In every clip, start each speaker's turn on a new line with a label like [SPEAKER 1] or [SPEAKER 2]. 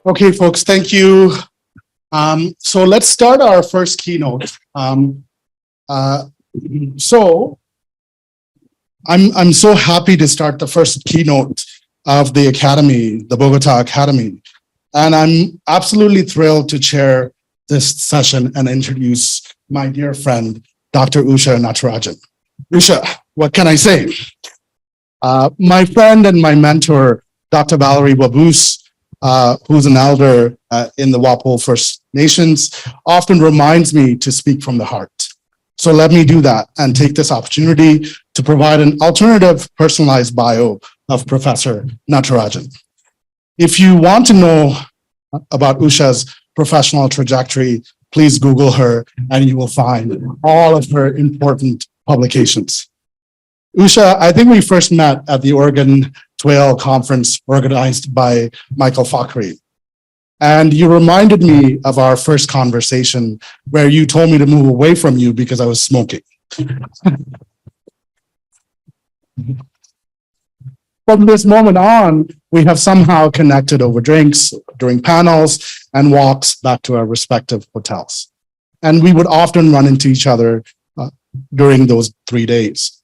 [SPEAKER 1] Okay, folks, thank you. So let's start our first keynote. So I'm so happy to start the first keynote of the Academy, the Bogotá Academy. And I'm absolutely thrilled to chair this session and introduce my dear friend, Dr. Usha Natarajan. Usha, what can I say? My friend and my mentor, Dr. Valerie Wabus, who's an elder in the Wapo First Nations, often reminds me to speak from the heart. So let me do that and take this opportunity to provide an alternative personalized bio of Professor Natarajan. If you want to know about Usha's professional trajectory, please Google her and you will find all of her important publications. Usha, I think we first met at the Oregon TWAIL conference organized by Michael Fakhri. And you reminded me of our first conversation where you told me to move away from you because I was smoking. From this moment on, we have somehow connected over drinks, during panels, and walks back to our respective hotels. And we would often run into each other during those 3 days.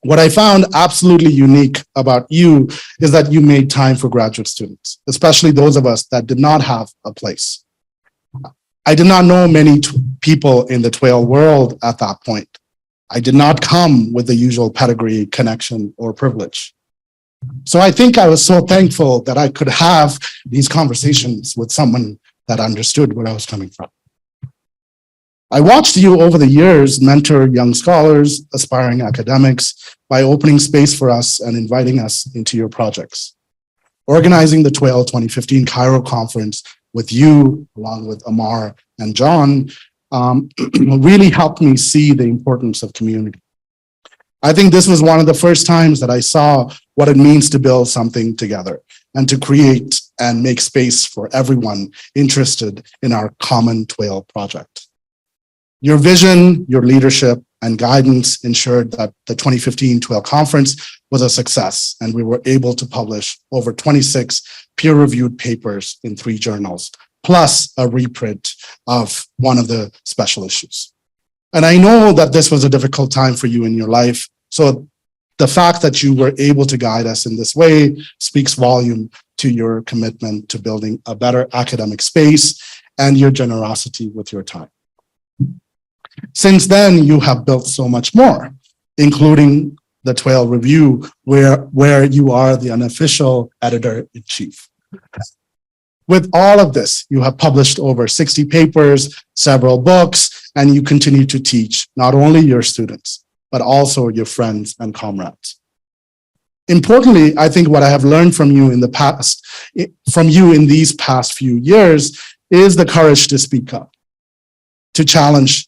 [SPEAKER 1] What I found absolutely unique about you is that you made time for graduate students, especially those of us that did not have a place. I did not know many people in the TWAIL world at that point. I did not come with the usual pedigree, connection, or privilege. So I think I was so thankful that I could have these conversations with someone that understood where I was coming from. I watched you over the years mentor young scholars, aspiring academics, by opening space for us and inviting us into your projects. Organizing the TWAIL 2015 Cairo conference with you, along with Amar and John, really helped me see the importance of community. I think this was one of the first times that I saw what it means to build something together and to create and make space for everyone interested in our common TWAIL project. Your vision, your leadership, and guidance ensured that the 2015 TWAIL conference was a success, and we were able to publish over 26 peer-reviewed papers in 3 journals, plus a reprint of one of the special issues. And I know that this was a difficult time for you in your life, so the fact that you were able to guide us in this way speaks volume to your commitment to building a better academic space and your generosity with your time. Since then, you have built so much more, including the TWAIL Review, where you are the unofficial editor-in-chief. With all of this, you have published over 60 papers, several books, and you continue to teach not only your students, but also your friends and comrades. Importantly, I think what I have learned from you in the past, from you in these past few years, is the courage to speak up, to challenge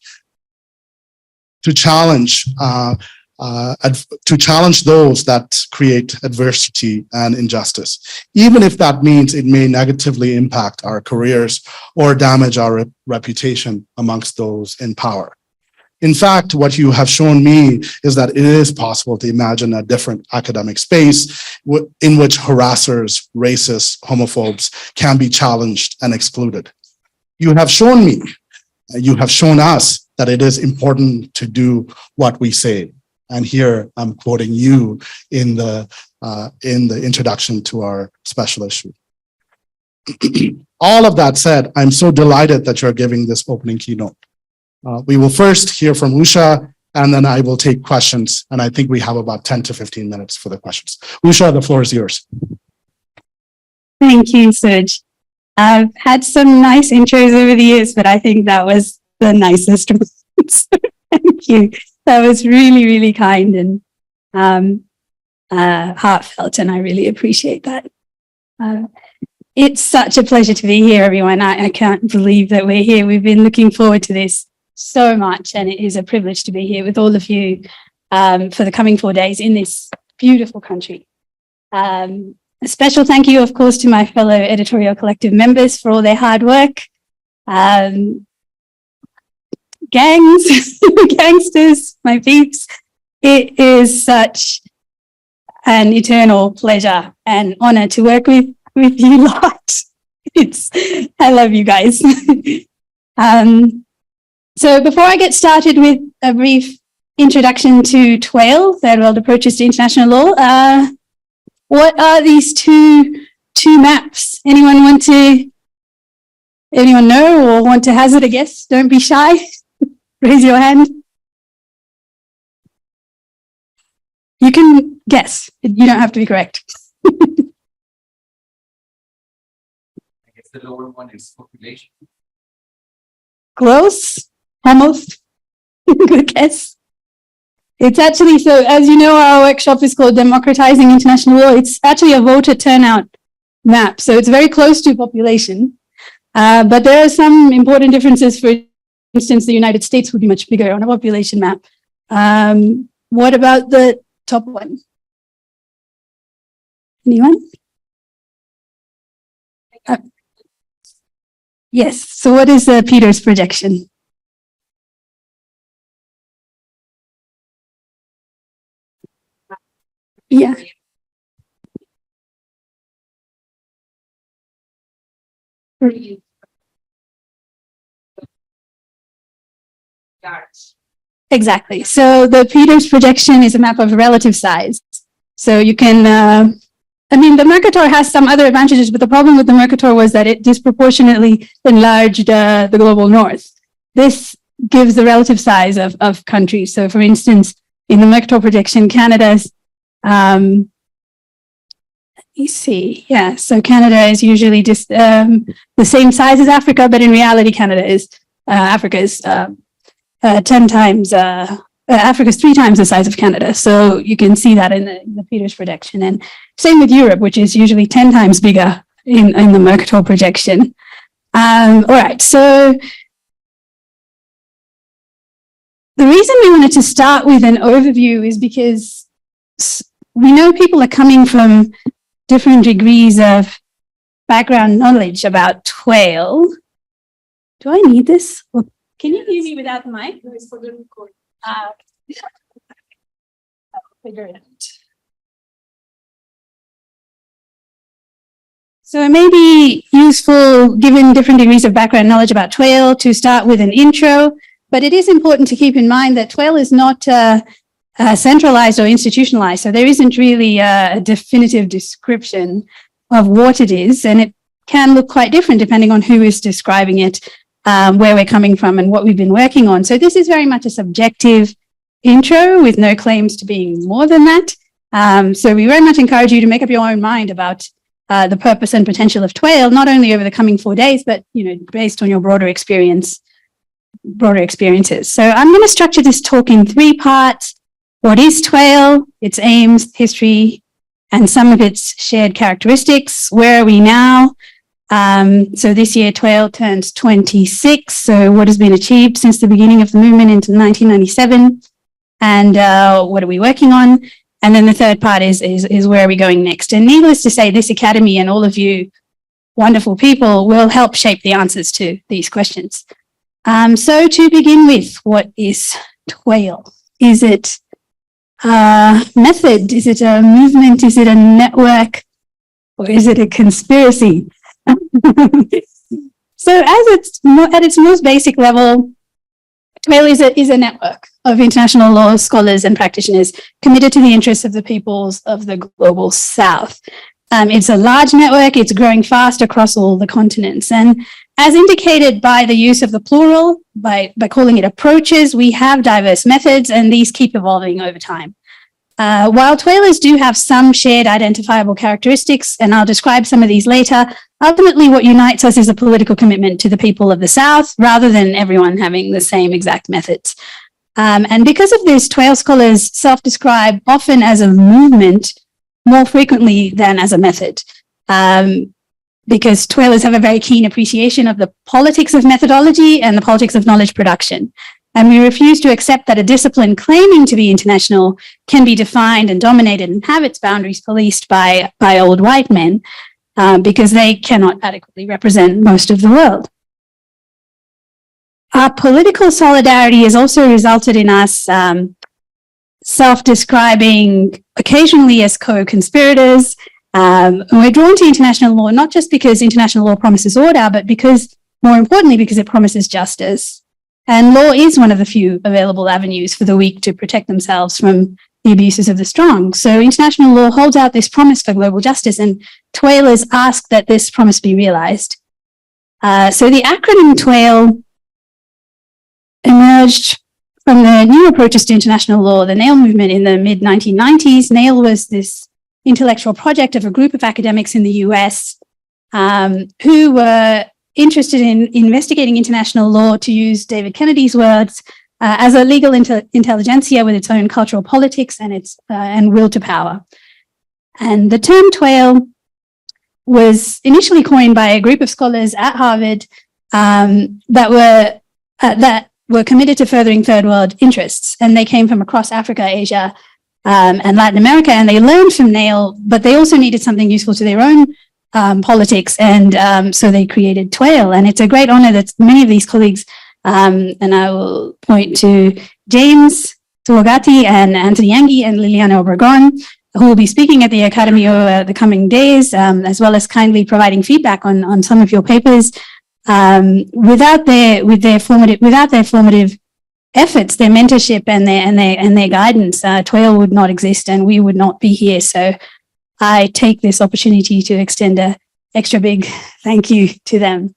[SPEAKER 1] those that create adversity and injustice, even if that means it may negatively impact our careers or damage our reputation amongst those in power. In fact, what you have shown me is that it is possible to imagine a different academic space in which harassers, racists, homophobes can be challenged and excluded. You have shown me, you have shown us that it is important to do what we say. And here I'm quoting you in the introduction to our special issue. All of that said, I'm so delighted that you're giving this opening keynote. We will first hear from Usha, and then I will take questions. And I think we have about 10 to 15 minutes for the questions. Usha, the floor is yours.
[SPEAKER 2] Thank you, Suj. I've had some nice intros over the years, but I think that was the nicest one. Thank you. That was really, really kind and heartfelt, and I really appreciate that. It's such a pleasure to be here, everyone. I can't believe that we're here. We've been looking forward to this so much, and it is a privilege to be here with all of you for the coming 4 days in this beautiful country. A special thank you, of course, to my fellow editorial collective members for all their hard work. Gangsters, my peeps, it is such an eternal pleasure and honor to work with you lot. I love you guys. So before I get started with a brief introduction to TWAIL, Third World Approaches to International Law, what are these two maps? Anyone know or want to hazard a guess? Don't be shy. Raise your hand. You can guess. You don't have to be correct.
[SPEAKER 3] I guess the lower one is population.
[SPEAKER 2] Close. Almost. Good guess. It's actually, so as you know, our workshop is called Democratizing International Law. It's actually a voter turnout map. So it's very close to population. But there are some important differences. For instance, the United States would be much bigger on a population map. What about the top one? Anyone? Yes. So what is Peter's projection? Yeah. Exactly. So the Peters projection is a map of relative size. So you can, I mean, the Mercator has some other advantages, but the problem with the Mercator was that it disproportionately enlarged the global north. This gives the relative size of countries. So for instance, in the Mercator projection, Canada's, let me see, yeah, so Canada is usually just the same size as Africa, but in reality, Africa is 10 times, Africa's 3 times the size of Canada. So you can see that in the Peters projection. And same with Europe, which is usually 10 times bigger in the Mercator projection. All right, so the reason we wanted to start with an overview is because we know people are coming from different degrees of background knowledge about TWAIL. Do I need this? Or can you hear me without the mic? I'll figure it out. So it may be useful, given different degrees of background knowledge about TWAIL, to start with an intro, but it is important to keep in mind that TWAIL is not centralized or institutionalized. So there isn't really a definitive description of what it is, and it can look quite different depending on who is describing it, where we're coming from and what we've been working on. So this is very much a subjective intro with no claims to being more than that. So we very much encourage you to make up your own mind about the purpose and potential of TWAIL, not only over the coming 4 days, but based on your broader experiences. So I'm going to structure this talk in 3 parts. What is TWAIL, its aims, history, and some of its shared characteristics? Where are we now? So this year, TWAIL turns 26. So what has been achieved since the beginning of the movement into 1997? And what are we working on? And then the third part is where are we going next? And needless to say, this academy and all of you wonderful people will help shape the answers to these questions. So to begin with, what is TWAIL? Is it a method? Is it a movement? Is it a network? Or is it a conspiracy? So at its most basic level, TWAIL is a network of international law scholars and practitioners committed to the interests of the peoples of the global South. It's a large network. It's growing fast across all the continents. And as indicated by the use of the plural, by calling it approaches, we have diverse methods, and these keep evolving over time. While TWAILers do have some shared identifiable characteristics, and I'll describe some of these later, ultimately what unites us is a political commitment to the people of the South, rather than everyone having the same exact methods. And because of this, TWAIL scholars self-describe often as a movement more frequently than as a method. Because TWAILers have a very keen appreciation of the politics of methodology and the politics of knowledge production. And we refuse to accept that a discipline claiming to be international can be defined and dominated and have its boundaries policed by old white men, because they cannot adequately represent most of the world. Our political solidarity has also resulted in us self-describing occasionally as co-conspirators We're drawn to international law, not just because international law promises order, but because, more importantly, because it promises justice. And law is one of the few available avenues for the weak to protect themselves from the abuses of the strong. So international law holds out this promise for global justice, and TWAILers ask that this promise be realized. So the acronym TWAIL emerged from the new approaches to international law, the NAIL movement in the mid-1990s. NAIL was this intellectual project of a group of academics in the US who were interested in investigating international law, to use David Kennedy's words, as a legal intelligentsia with its own cultural politics and its will to power. And the term TWAIL was initially coined by a group of scholars at Harvard that were committed to furthering third world interests. And they came from across Africa, Asia, and Latin America, and they learned from NAIL, but they also needed something useful to their own politics, and so they created TWAIL. And it's a great honor that many of these colleagues, and I will point to James Tuogati and Anthony Yangi and Liliana Obregon, who will be speaking at the Academy over the coming days, as well as kindly providing feedback on some of your papers. Without their formative efforts, their mentorship and their guidance, TWAIL would not exist and we would not be here. So I take this opportunity to extend an extra big thank you to them.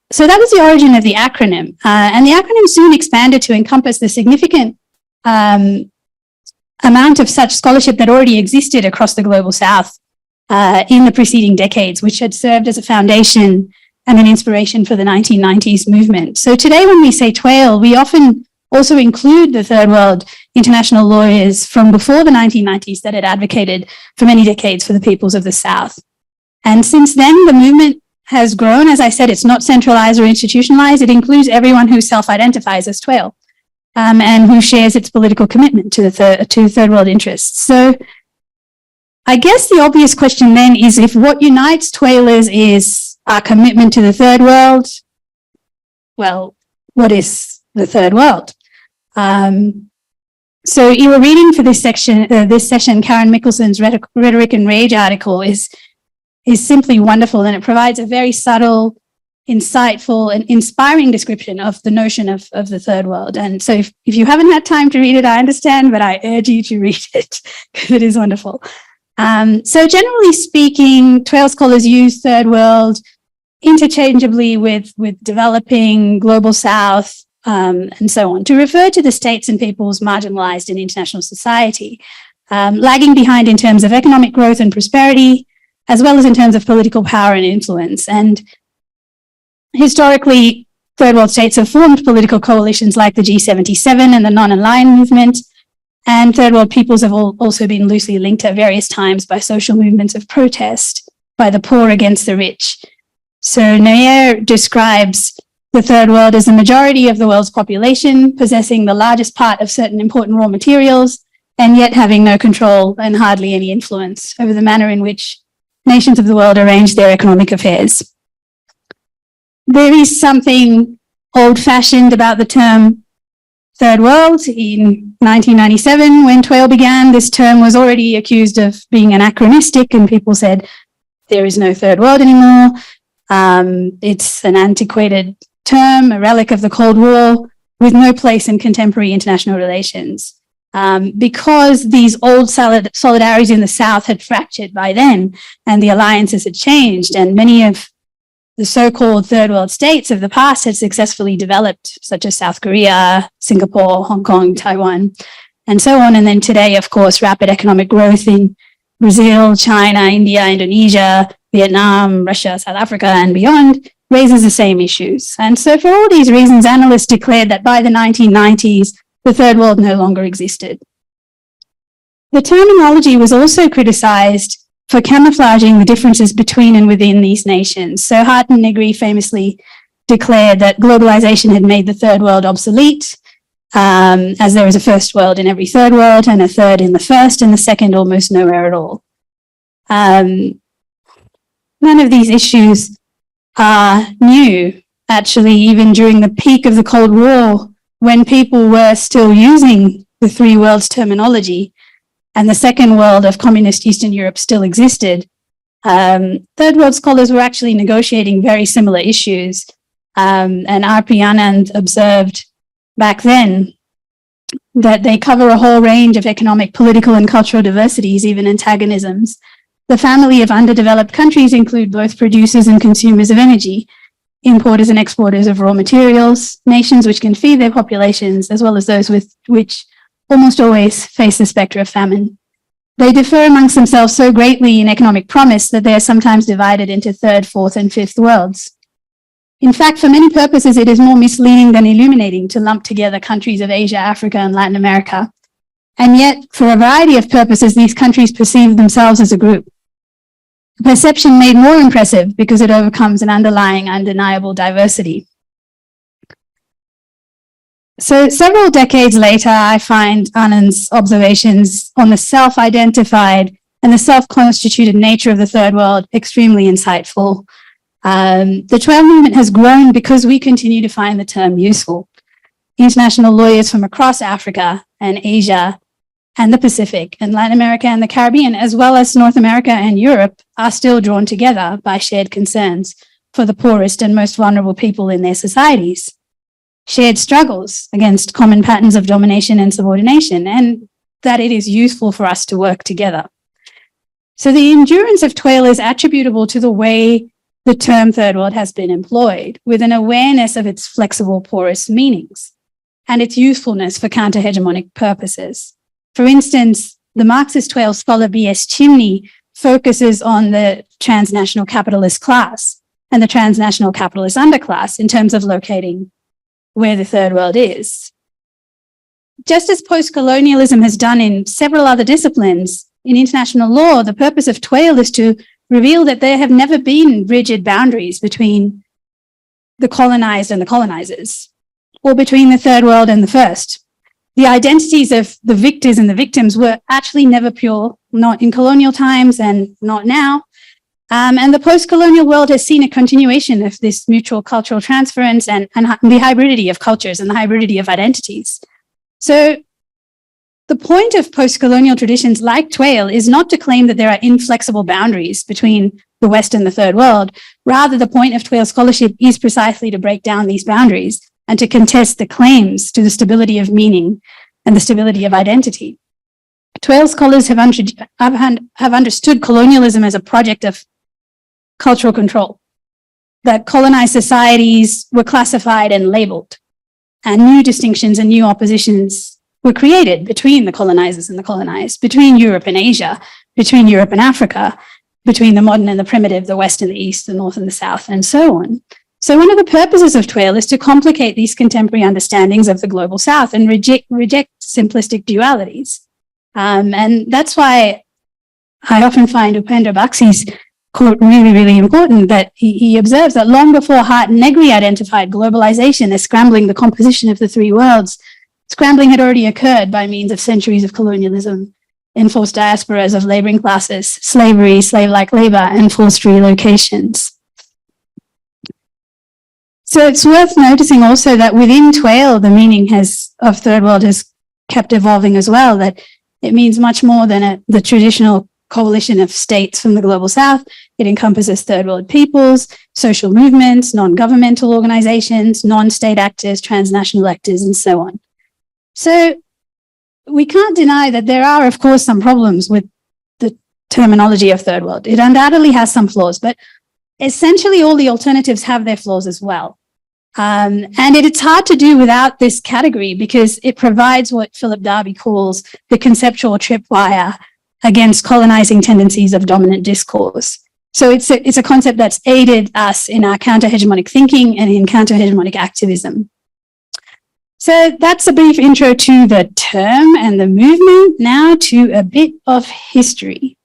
[SPEAKER 2] So that was the origin of the acronym. And the acronym soon expanded to encompass the significant amount of such scholarship that already existed across the global South in the preceding decades, which had served as a foundation and an inspiration for the 1990s movement. So today when we say TWAIL, we often also include the third world international lawyers from before the 1990s that had advocated for many decades for the peoples of the South. And since then, the movement has grown. As I said, it's not centralized or institutionalized. It includes everyone who self-identifies as TWAIL and who shares its political commitment to third world interests. So I guess the obvious question then is, if what unites TWAILers is our commitment to the third world, well, what is the third world? So you were reading for this session, Karen Mickelson's Rhetoric and Rage article is simply wonderful, and it provides a very subtle, insightful, and inspiring description of the notion of the third world. And so if you haven't had time to read it, I understand, but I urge you to read it because it is wonderful. So generally speaking, TWAIL scholars use third world interchangeably with developing, global South, and so on, to refer to the states and peoples marginalized in international society, lagging behind in terms of economic growth and prosperity, as well as in terms of political power and influence. And historically, third world states have formed political coalitions like the G77 and the non-aligned movement, and third world peoples have also been loosely linked at various times by social movements of protest by the poor against the rich. So Nair describes the third world as the majority of the world's population, possessing the largest part of certain important raw materials, and yet having no control and hardly any influence over the manner in which nations of the world arrange their economic affairs. There is something old-fashioned about the term third world. In 1997, when TWAIL began, this term was already accused of being anachronistic, and people said there is no third world anymore. It's an antiquated term, a relic of the Cold War, with no place in contemporary international relations. Because these old solidarities in the South had fractured by then, and the alliances had changed, and many of the so-called third world states of the past had successfully developed, such as South Korea, Singapore, Hong Kong, Taiwan, and so on. And then today, of course, rapid economic growth in Brazil, China, India, Indonesia, Vietnam, Russia, South Africa, and beyond raises the same issues. And so for all these reasons, analysts declared that by the 1990s, the third world no longer existed. The terminology was also criticized for camouflaging the differences between and within these nations. So Hart and Negri famously declared that globalization had made the third world obsolete, as there is a first world in every third world and a third in the first, and the second almost nowhere at all. None of these issues are new. Actually, even during the peak of the Cold War, when people were still using the three worlds terminology, and the second world of communist Eastern Europe still existed, third world scholars were actually negotiating very similar issues. And R.P. Anand observed back then that they cover a whole range of economic, political, and cultural diversities, even antagonisms. The family of underdeveloped countries include both producers and consumers of energy, importers and exporters of raw materials, nations which can feed their populations, as well as those which almost always face the spectre of famine. They differ amongst themselves so greatly in economic promise that they are sometimes divided into third, fourth, and fifth worlds. In fact, for many purposes, it is more misleading than illuminating to lump together countries of Asia, Africa, and Latin America. And yet, for a variety of purposes, these countries perceive themselves as a group. A perception made more impressive because it overcomes an underlying, undeniable diversity. So several decades later, I find Anand's observations on the self-identified and the self-constituted nature of the third world extremely insightful. The TWAIL movement has grown because we continue to find the term useful. International lawyers from across Africa and Asia and the Pacific and Latin America and the Caribbean, as well as North America and Europe, are still drawn together by shared concerns for the poorest and most vulnerable people in their societies, shared struggles against common patterns of domination and subordination, and that it is useful for us to work together. So the endurance of TWAIL is attributable to the way the term third world has been employed, with an awareness of its flexible, porous meanings and its usefulness for counter-hegemonic purposes. For instance, the Marxist TWAIL scholar B.S. Chimney focuses on the transnational capitalist class and the transnational capitalist underclass in terms of locating where the third world is. Just as post-colonialism has done in several other disciplines, in international law, the purpose of TWAIL is to reveal that there have never been rigid boundaries between the colonized and the colonizers, or between the third world and the first. The identities of the victors and the victims were actually never pure, not in colonial times and not now. And the post-colonial world has seen a continuation of this mutual cultural transference and the hybridity of cultures and the hybridity of identities. So the point of post-colonial traditions like TWAIL is not to claim that there are inflexible boundaries between the West and the third world. Rather, the point of TWAIL scholarship is precisely to break down these boundaries and to contest the claims to the stability of meaning and the stability of identity. TWAIL scholars have understood colonialism as a project of cultural control, that colonized societies were classified and labeled, and new distinctions and new oppositions were created between the colonizers and the colonized, between Europe and Asia, between Europe and Africa, between the modern and the primitive, the West and the East, the North and the South, and so on. So one of the purposes of TWAIL is to complicate these contemporary understandings of the global South and reject simplistic dualities. And that's why I often find Upendra Baxi's quote really, really important, that he observes that long before Hart and Negri identified globalization as scrambling the composition of the three worlds, scrambling had already occurred by means of centuries of colonialism, enforced diasporas of laboring classes, slavery, slave-like labor, and forced relocations. So it's worth noticing also that within TWAIL, the meaning of third world has kept evolving as well, that it means much more than the traditional coalition of states from the global South. It encompasses third world peoples, social movements, non-governmental organizations, non-state actors, transnational actors, and so on. So we can't deny that there are, of course, some problems with the terminology of third world. It undoubtedly has some flaws, but essentially all the alternatives have their flaws as well. And it's hard to do without this category because it provides what Philip Darby calls the conceptual tripwire against colonizing tendencies of dominant discourse. So it's a concept that's aided us in our counter-hegemonic thinking and in counter-hegemonic activism. So that's a brief intro to the term and the movement. Now to a bit of history.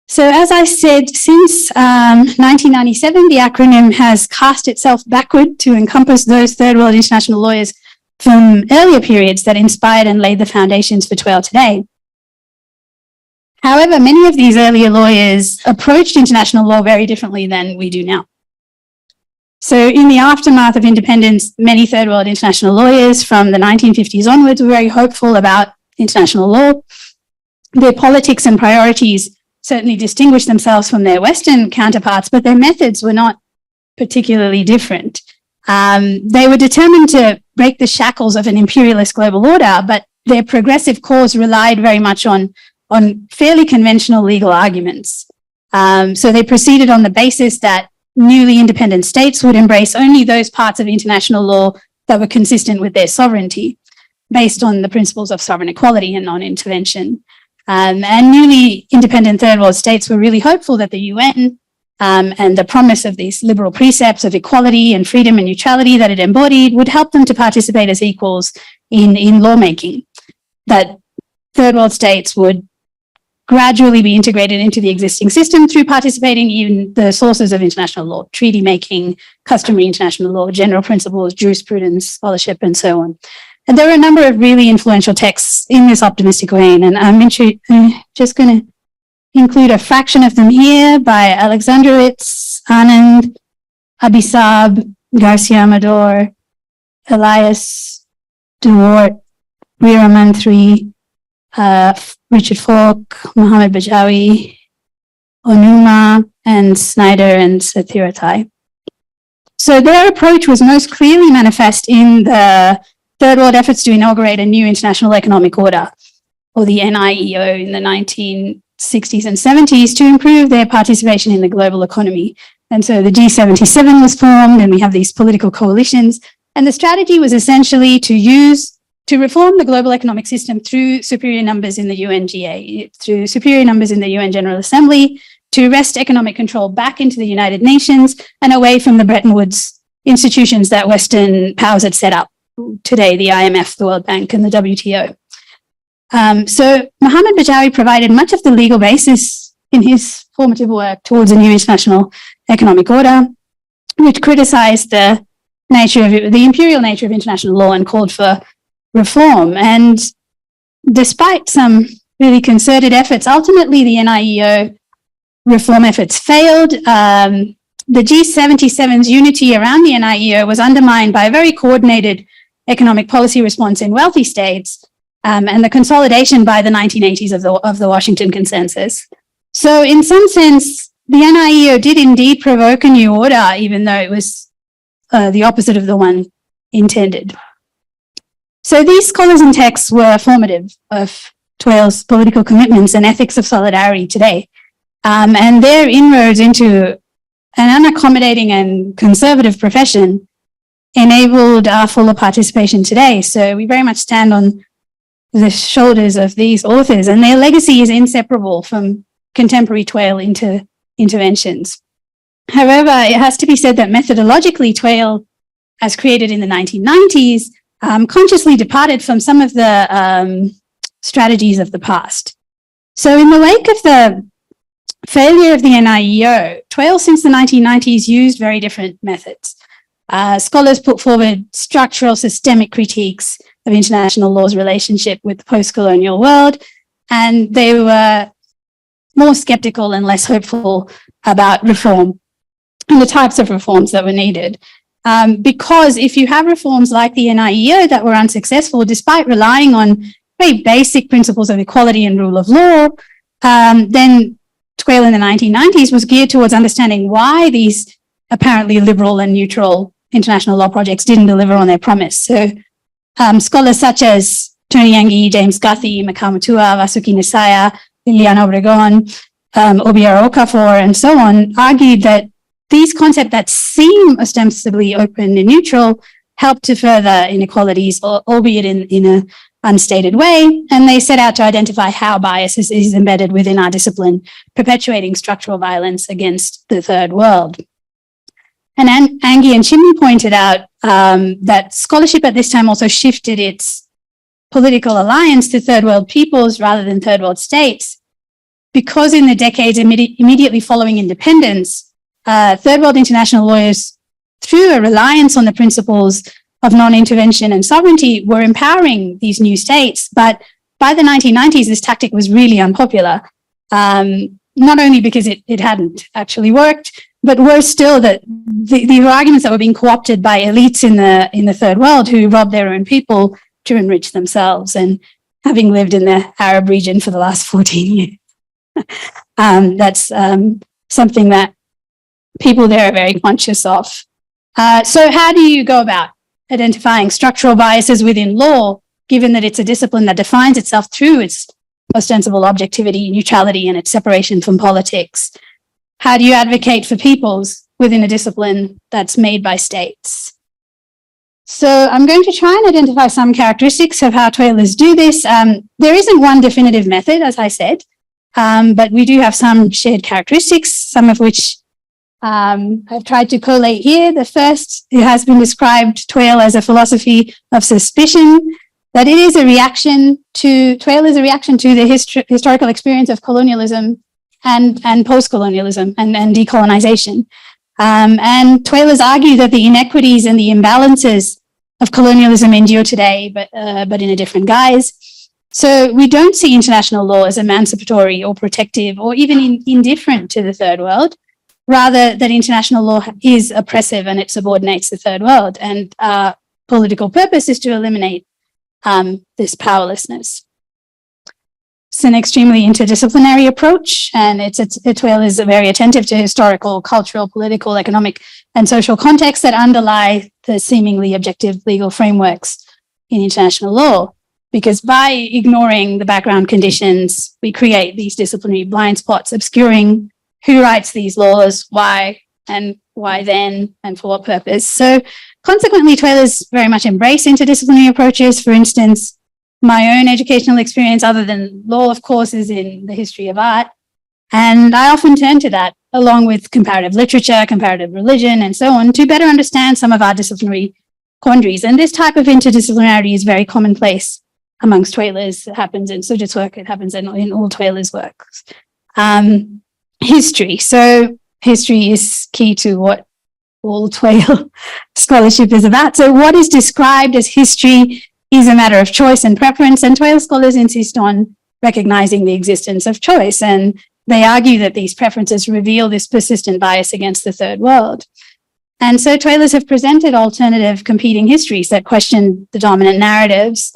[SPEAKER 2] So as I said, since 1997, the acronym has cast itself backward to encompass those third world international lawyers from earlier periods that inspired and laid the foundations for TWAIL today. However, many of these earlier lawyers approached international law very differently than we do now. So in the aftermath of independence, many third world international lawyers from the 1950s onwards were very hopeful about international law. Their politics and priorities certainly distinguished themselves from their Western counterparts, but their methods were not particularly different. They were determined to break the shackles of an imperialist global order, but their progressive cause relied very much on fairly conventional legal arguments. So they proceeded on the basis that newly independent states would embrace only those parts of international law that were consistent with their sovereignty, based on the principles of sovereign equality and non-intervention. And newly independent third world states were really hopeful that the UN and the promise of these liberal precepts of equality and freedom and neutrality that it embodied would help them to participate as equals in lawmaking, that third world states would gradually be integrated into the existing system through participating in the sources of international law, treaty making, customary international law, general principles, jurisprudence, scholarship, and so on. And there are a number of really influential texts in this optimistic vein, and I'm just going to include a fraction of them here by Alexandrowitz, Anand, Abisab, Garcia Amador, Elias, Dewart, Veera Mantri, Richard Falk, Mohammed Bajawi, Onuma, and Snyder and Sathirathai. So their approach was most clearly manifest in the third world efforts to inaugurate a new international economic order, or the NIEO, in the 1960s and 70s to improve their participation in the global economy. And so the G77 was formed, and we have these political coalitions. And the strategy was essentially to reform the global economic system through superior numbers in the UNGA, through superior numbers in the UN General Assembly, to wrest economic control back into the United Nations and away from the Bretton Woods institutions that Western powers had set up today, the IMF, the World Bank, and the WTO. So Mohammed Bajawi provided much of the legal basis in his formative work towards a new international economic order, which criticized the imperial nature of international law and called for reform. And despite some really concerted efforts, ultimately the NIEO reform efforts failed. The G77's unity around the NIEO was undermined by a very coordinated economic policy response in wealthy states and the consolidation by the 1980s of the Washington Consensus. So in some sense, the NIEO did indeed provoke a new order, even though it was the opposite of the one intended. So these scholars and texts were formative of TWAIL's political commitments and ethics of solidarity today. And their inroads into an unaccommodating and conservative profession enabled our fuller participation today. So we very much stand on the shoulders of these authors, and their legacy is inseparable from contemporary TWAIL interventions. However, it has to be said that methodologically, TWAIL, as created in the 1990s, consciously departed from some of the strategies of the past. So in the wake of the failure of the NIEO, TWAIL since the 1990s used very different methods. Scholars put forward structural systemic critiques of international law's relationship with the post-colonial world, and they were more skeptical and less hopeful about reform and the types of reforms that were needed. Because if you have reforms like the NIEO that were unsuccessful, despite relying on very basic principles of equality and rule of law, then TWAIL in the 1990s was geared towards understanding why these apparently liberal and neutral international law projects didn't deliver on their promise. So scholars such as Tony Yangi, James Guthrie, Makamutua, Vasuki Nisaya, Liliana Obregon, Obiara Okafor, and so on, argued that these concepts that seem ostensibly open and neutral help to further inequalities, albeit in an unstated way, and they set out to identify how bias is embedded within our discipline, perpetuating structural violence against the third world. And Angie and Chimney pointed out that scholarship at this time also shifted its political alliance to third world peoples rather than third world states, because in the decades immediately following independence, third world international lawyers, through a reliance on the principles of non-intervention and sovereignty, were empowering these new states. But by the 1990s, this tactic was really unpopular, not only because it hadn't actually worked, but worse still, that the arguments that were being co-opted by elites in the third world who robbed their own people to enrich themselves. And having lived in the Arab region for the last 14 years. That's something that people there are very conscious of. So how do you go about identifying structural biases within law, given that it's a discipline that defines itself through its ostensible objectivity, neutrality, and its separation from politics? How do you advocate for peoples within a discipline that's made by states? So I'm going to try and identify some characteristics of how TWAILers do this. There isn't one definitive method, as I said, but we do have some shared characteristics, some of which I've tried to collate here. The first, it has been described, TWAIL, as a philosophy of suspicion, that it is a reaction to, TWAIL is a reaction to the historical experience of colonialism and post-colonialism and decolonization. And TWAILers argue that the inequities and the imbalances of colonialism endure today, but in a different guise. So we don't see international law as emancipatory or protective or even indifferent to the third world. Rather, that international law is oppressive and it subordinates the third world. And our political purpose is to eliminate this powerlessness. It's an extremely interdisciplinary approach, and TWAIL is very attentive to historical, cultural, political, economic, and social contexts that underlie the seemingly objective legal frameworks in international law. Because by ignoring the background conditions, we create these disciplinary blind spots, obscuring who writes these laws, why, and why then, and for what purpose. So consequently, TWAILers very much embrace interdisciplinary approaches. For instance, my own educational experience, other than law, of course, is in the history of art. And I often turn to that, along with comparative literature, comparative religion, and so on, to better understand some of our disciplinary quandaries. And this type of interdisciplinarity is very commonplace amongst TWAILers. It happens in Sujith's work, it happens in all TWAILers' works. History. So history is key to what all TWAIL scholarship is about. So what is described as history is a matter of choice and preference, and TWAIL scholars insist on recognizing the existence of choice, and they argue that these preferences reveal this persistent bias against the third world. And so TWAILers have presented alternative competing histories that question the dominant narratives.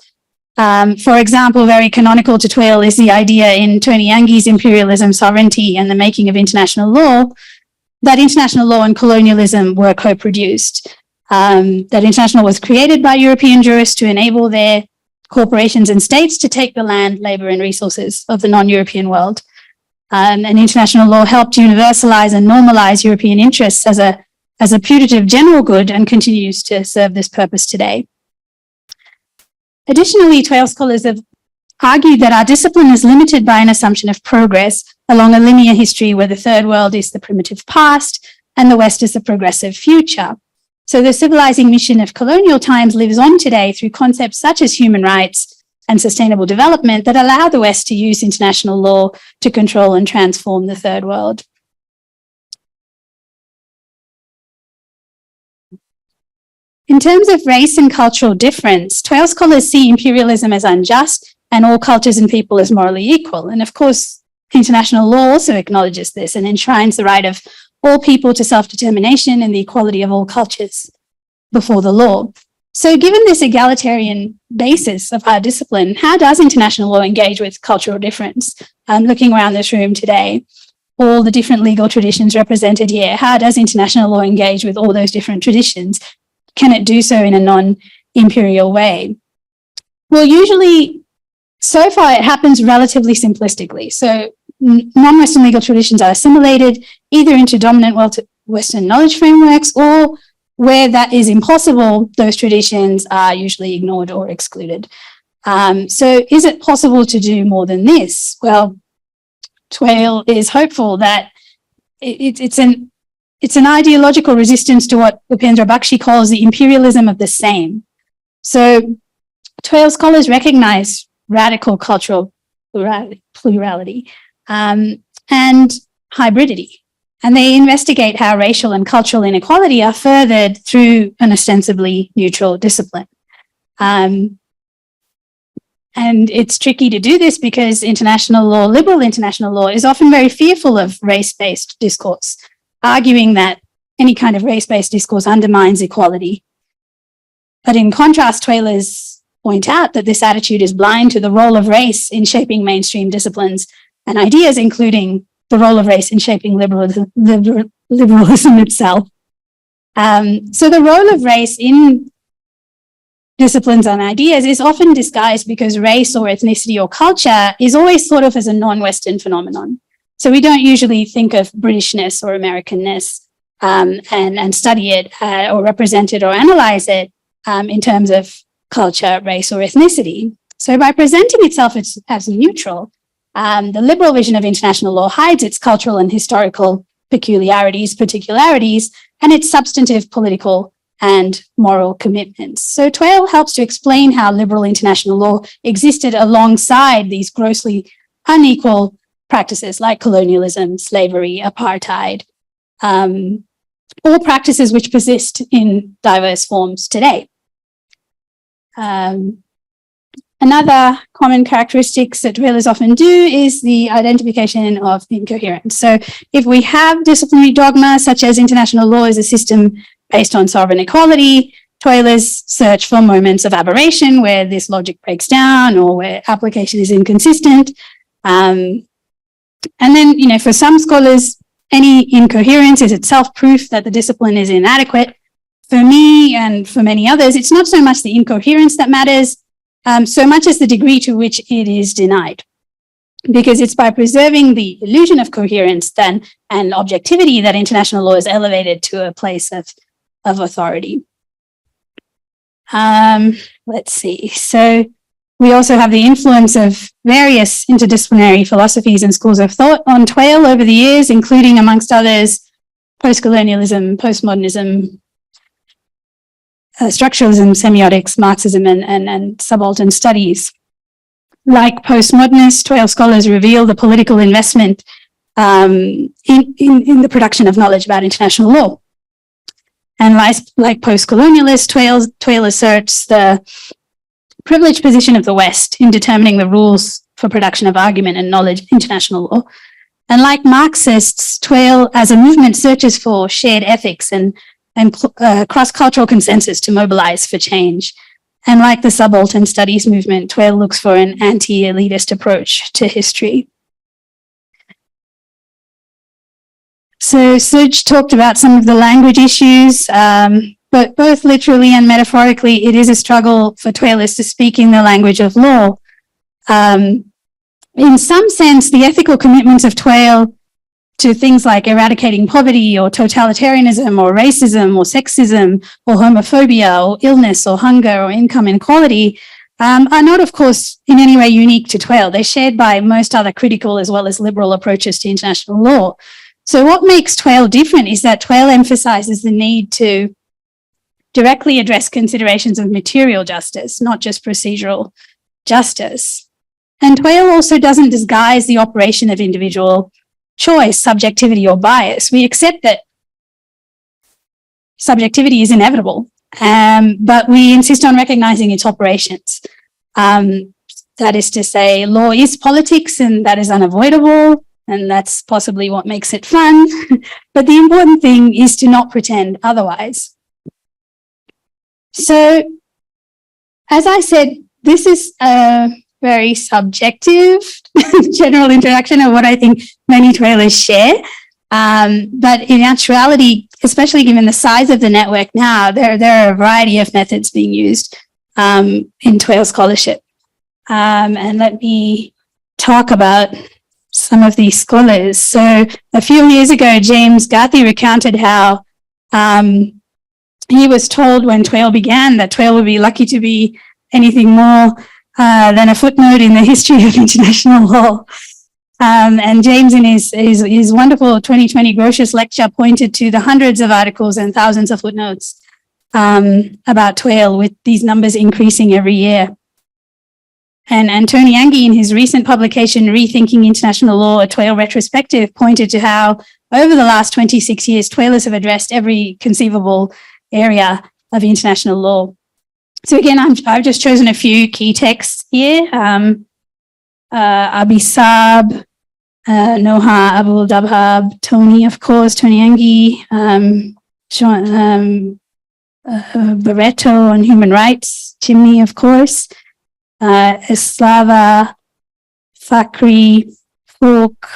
[SPEAKER 2] For example, very canonical to TWAIL is the idea in Tony Yangi's Imperialism, Sovereignty, and the Making of International Law, that international law and colonialism were co-produced. That international was created by European jurists to enable their corporations and states to take the land, labor, and resources of the non-European world. And international law helped universalize and normalize European interests as a putative general good and continues to serve this purpose today. Additionally, TWAIL scholars have argued that our discipline is limited by an assumption of progress along a linear history where the third world is the primitive past and the West is the progressive future. So the civilizing mission of colonial times lives on today through concepts such as human rights and sustainable development that allow the West to use international law to control and transform the third world. In terms of race and cultural difference, TWAIL scholars see imperialism as unjust and all cultures and people as morally equal. And of course, international law also acknowledges this and enshrines the right of all people to self-determination and the equality of all cultures before the law. So given this egalitarian basis of our discipline, how does international law engage with cultural difference? Looking around this room today, all the different legal traditions represented here, how does international law engage with all those different traditions? Can it do so in a non-imperial way? Well, usually, so far, it happens relatively simplistically. So non-Western legal traditions are assimilated either into dominant Western knowledge frameworks, or where that is impossible, those traditions are usually ignored or excluded. So is it possible to do more than this? Well, TWAIL is hopeful that it's an ideological resistance to what Upendra Bakshi calls the imperialism of the same. So TWAIL scholars recognize radical cultural plurality and hybridity. And they investigate how racial and cultural inequality are furthered through an ostensibly neutral discipline. And it's tricky to do this because international law, liberal international law, is often very fearful of race-based discourse, arguing that any kind of race-based discourse undermines equality. But in contrast, TWAILers point out that this attitude is blind to the role of race in shaping mainstream disciplines and ideas, including the role of race in shaping liberalism itself. So the role of race in disciplines and ideas is often disguised because race or ethnicity or culture is always thought of as a non-Western phenomenon. So we don't usually think of Britishness or Americanness and study it or represent it or analyze it in terms of culture, race, or ethnicity. So by presenting itself as neutral, the liberal vision of international law hides its cultural and historical particularities, and its substantive political and moral commitments. So TWAIL helps to explain how liberal international law existed alongside these grossly unequal practices like colonialism, slavery, apartheid, all practices which persist in diverse forms today. Another common characteristics that TWAILers often do is the identification of incoherence. So if we have disciplinary dogma, such as international law is a system based on sovereign equality, TWAILers search for moments of aberration where this logic breaks down or where application is inconsistent. And then, you know, for some scholars, any incoherence is itself proof that the discipline is inadequate. For me and for many others, it's not so much the incoherence that matters, so much as the degree to which it is denied. Because it's by preserving the illusion of coherence and objectivity that international law is elevated to a place of authority. Let's see. So we also have the influence of various interdisciplinary philosophies and schools of thought on TWAIL over the years, including, amongst others, post-colonialism, postmodernism, structuralism, semiotics, Marxism, and subaltern studies. Like postmodernists, TWAIL scholars reveal the political investment in the production of knowledge about international law. And like post-colonialists, TWAIL asserts the privileged position of the West in determining the rules for production of argument and knowledge in international law. And like Marxists, TWAIL as a movement searches for shared ethics and cross-cultural consensus to mobilize for change. And like the subaltern studies movement, TWAIL looks for an anti-elitist approach to history. So Suj talked about some of the language issues, but both literally and metaphorically, it is a struggle for TWAILers to speak in the language of law. In some sense, the ethical commitments of TWAIL to things like eradicating poverty or totalitarianism or racism or sexism or homophobia or illness or hunger or income inequality are not, of course, in any way unique to TWAIL. They're shared by most other critical as well as liberal approaches to international law. So what makes TWAIL different is that TWAIL emphasizes the need to directly address considerations of material justice, not just procedural justice. And TWAIL also doesn't disguise the operation of individual choice, subjectivity, or bias. We accept that subjectivity is inevitable, but we insist on recognizing its operations. That is to say, law is politics, and that is unavoidable, and that's possibly what makes it fun. But the important thing is to not pretend otherwise. So, as I said, this is a very subjective general introduction of what I think many TWAILers share. But in actuality, especially given the size of the network now, there are a variety of methods being used in TWAIL scholarship. And let me talk about some of these scholars. So a few years ago, James Gathi recounted how he was told when TWAIL began that TWAIL would be lucky to be anything more than a footnote in the history of international law. And James, in his wonderful 2020 Grotius lecture, pointed to the hundreds of articles and thousands of footnotes about TWAIL, with these numbers increasing every year. And Tony Angie, in his recent publication, Rethinking International Law, a TWAIL retrospective, pointed to how over the last 26 years, TWAILers have addressed every conceivable area of international law. So again, I've just chosen a few key texts here. Abi Saab, Noha Abul Dabhab, Tony, of course, Tony Angie, Barreto on human rights, Chimney, of course, Eslava, Fakri, Folk,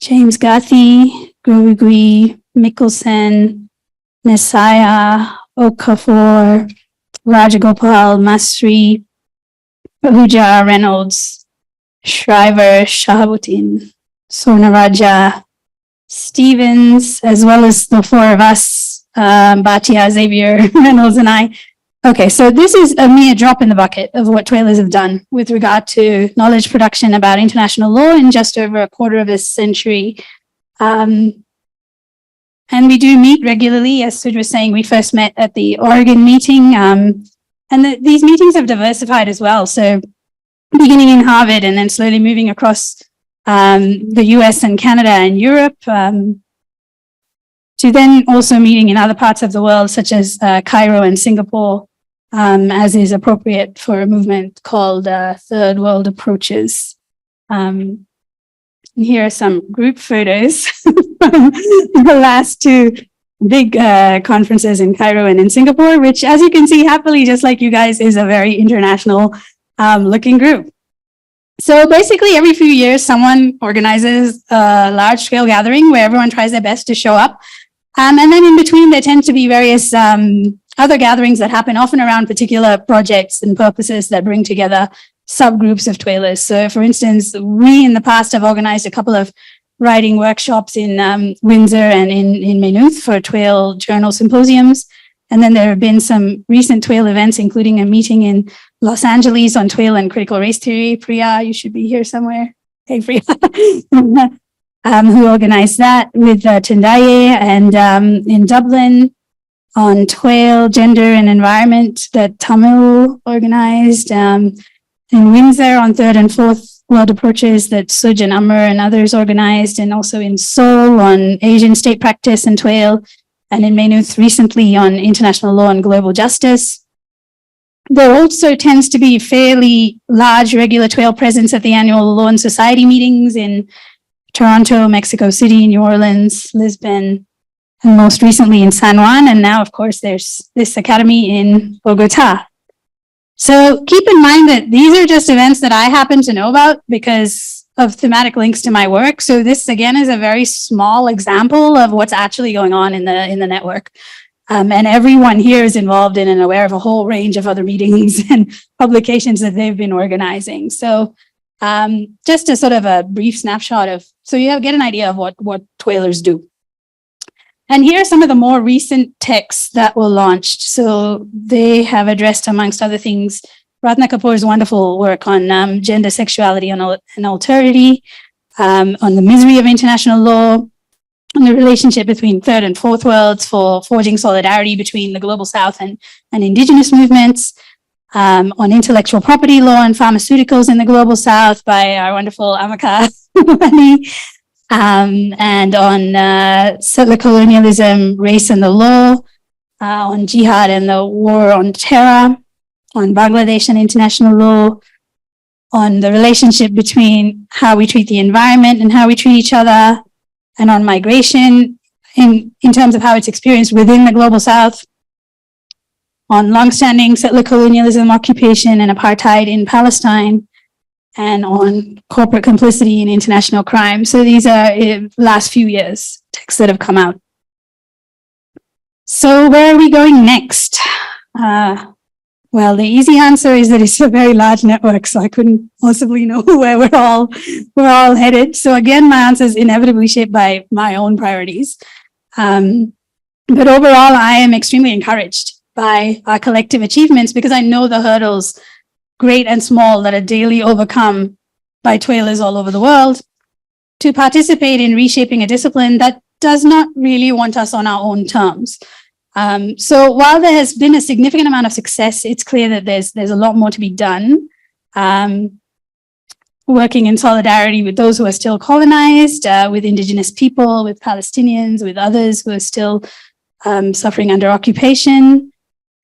[SPEAKER 2] James Gathi, Gurugui, Mikkelsen, Messiah, Okafor, Rajagopal, Masri, Ahuja, Reynolds, Shriver, Shahabuddin, Sornaraja, Stevens, as well as the four of us, Bhatia, Xavier, Reynolds, and I. Okay, so this is a mere drop in the bucket of what TWAILers have done with regard to knowledge production about international law in just over a quarter of a century. And we do meet regularly. As Sujith was saying, we first met at the Oregon meeting, and these meetings have diversified as well. So beginning in Harvard and then slowly moving across the US and Canada and Europe, to then also meeting in other parts of the world, such as Cairo and Singapore, as is appropriate for a movement called Third World Approaches. And here are some group photos from the last two big conferences in Cairo and in Singapore, which, as you can see, happily, just like you guys, is a very international looking group. So basically, every few years, someone organizes a large-scale gathering where everyone tries their best to show up. And then in between, there tend to be various other gatherings that happen often around particular projects and purposes that bring together subgroups of TWAILers. So for instance, we in the past have organized a couple of writing workshops in Windsor and in Maynooth for TWAIL journal symposiums. And then there have been some recent TWAIL events, including a meeting in Los Angeles on TWAIL and critical race theory. Priya, you should be here somewhere. Hey, Priya. Who organized that with Tendaye, and in Dublin on TWAIL, Gender and Environment that Tamil organized, in Windsor on Third and Fourth World Approaches that Suj and Amr and others organized, and also in Seoul on Asian state practice and TWAIL, and in Maynooth recently on international law and global justice. There also tends to be fairly large regular TWAIL presence at the annual Law and Society meetings in Toronto, Mexico City, New Orleans, Lisbon, and most recently in San Juan. And now, of course, there's this academy in Bogotá. So keep in mind that these are just events that I happen to know about because of thematic links to my work. So this, again, is a very small example of what's actually going on in the network. And everyone here is involved in and aware of a whole range of other meetings and publications that they've been organizing. So just a sort of a brief snapshot of, so you get an idea of what TWAILers do. And here are some of the more recent texts that were launched. So they have addressed, amongst other things, Ratna Kapoor's wonderful work on gender, sexuality, and alterity, on the misery of international law, on the relationship between third and fourth worlds for forging solidarity between the global south and indigenous movements, on intellectual property law and pharmaceuticals in the global south by our wonderful Amaka Mani, and on settler colonialism, race and the law, on jihad and the war on terror, on Bangladesh and international law, on the relationship between how we treat the environment and how we treat each other, and on migration in terms of how it's experienced within the global south, on longstanding settler colonialism, occupation, and apartheid in Palestine, and on corporate complicity in international crime. So these are last few years texts that have come out. So where are we going next? Well, the easy answer is that it's a very large network, so I couldn't possibly know where we're all headed. So again, my answer is inevitably shaped by my own priorities. But overall, I am extremely encouraged by our collective achievements because I know the hurdles, great and small, that are daily overcome by TWAILers all over the world to participate in reshaping a discipline that does not really want us on our own terms. So while there has been a significant amount of success, it's clear that there's a lot more to be done. Working in solidarity with those who are still colonized, with indigenous people, with Palestinians, with others who are still suffering under occupation.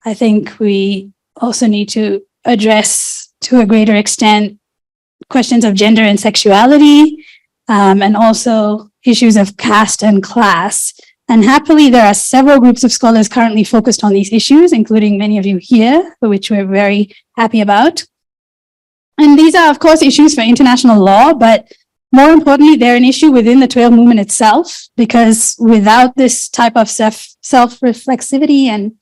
[SPEAKER 2] I think we also need to address, to a greater extent, questions of gender and sexuality, and also issues of caste and class, And happily, there are several groups of scholars currently focused on these issues, including many of you here, which we're very happy about. And these are, of course, issues for international law, but more importantly, they're an issue within the TWAIL movement itself, because without this type of self-reflexivity and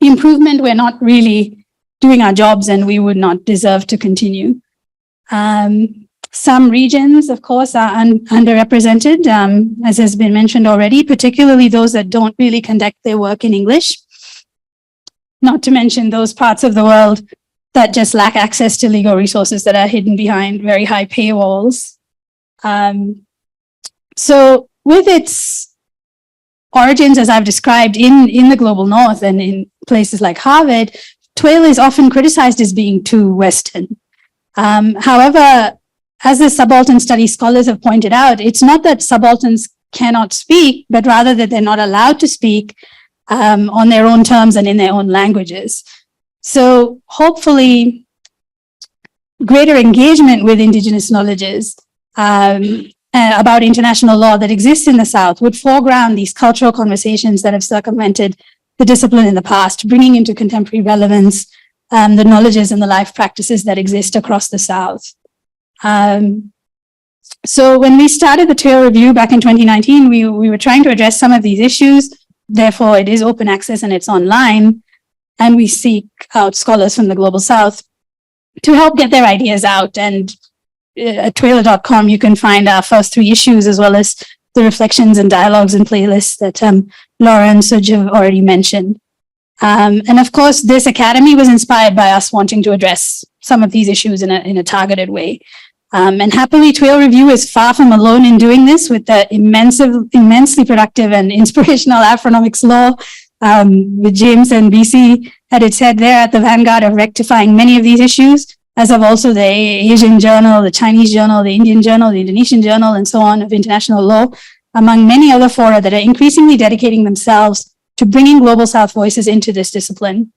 [SPEAKER 2] improvement, we're not really doing our jobs and we would not deserve to continue. Some regions, of course, are underrepresented, as has been mentioned already, particularly those that don't really conduct their work in English. Not to mention those parts of the world that just lack access to legal resources that are hidden behind very high paywalls. So with its origins, as I've described, in the global north and in places like Harvard, TWAIL is often criticized as being too Western. However, as the subaltern studies scholars have pointed out, it's not that subalterns cannot speak, but rather that they're not allowed to speak on their own terms and in their own languages. So hopefully, greater engagement with Indigenous knowledges about international law that exists in the South would foreground these cultural conversations that have circumvented the discipline in the past, bringing into contemporary relevance the knowledges and the life practices that exist across the South. So when we started the TWAIL review back in 2019, we were trying to address some of these issues. Therefore, it is open access and it's online. And we seek out scholars from the Global South to help get their ideas out. And at TWAILR.com, you can find our first 3 issues, as well as the reflections and dialogues and playlists that Laura and Sujith have already mentioned. And of course, this academy was inspired by us wanting to address some of these issues in a targeted way. And happily, TWAIL Review is far from alone in doing this, with the immensely productive and inspirational Afronomics law, with James and BC at its head there at the vanguard of rectifying many of these issues, as of also the Asian Journal, the Chinese Journal, the Indian Journal, the Indonesian Journal, and so on of international law, among many other fora that are increasingly dedicating themselves to bringing Global South voices into this discipline.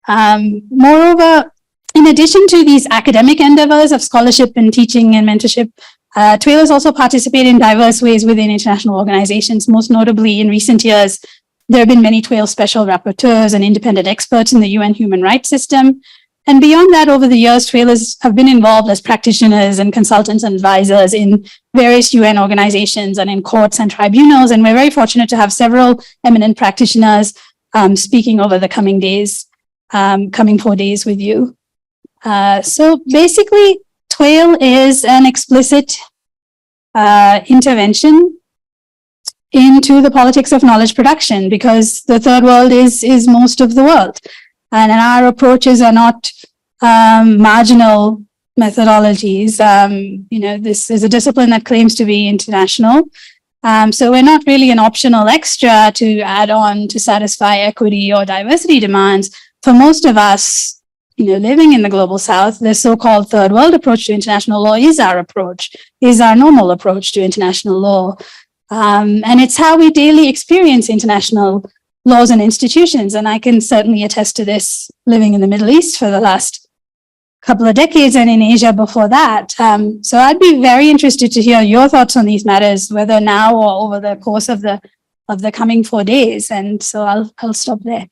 [SPEAKER 2] Moreover, in addition to these academic endeavors of scholarship and teaching and mentorship, TWAILers also participate in diverse ways within international organizations. Most notably, in recent years, there have been many TWAIL special rapporteurs and independent experts in the UN human rights system. And beyond that, over the years, TWAILers have been involved as practitioners and consultants and advisors in various UN organizations and in courts and tribunals. And we're very fortunate to have several eminent practitioners speaking over the coming 4 days with you. So basically, TWAIL is an explicit intervention into the politics of knowledge production, because the third world is most of the world. And our approaches are not marginal methodologies. This is a discipline that claims to be international. So we're not really an optional extra to add on to satisfy equity or diversity demands. For most of us, living in the Global South, the so-called third world approach to international law is our approach, is our normal approach to international law. And it's how we daily experience international laws and institutions. And I can certainly attest to this, living in the Middle East for the last couple of decades and in Asia before that. So I'd be very interested to hear your thoughts on these matters, whether now or over the course of the coming 4 days. And so I'll stop there.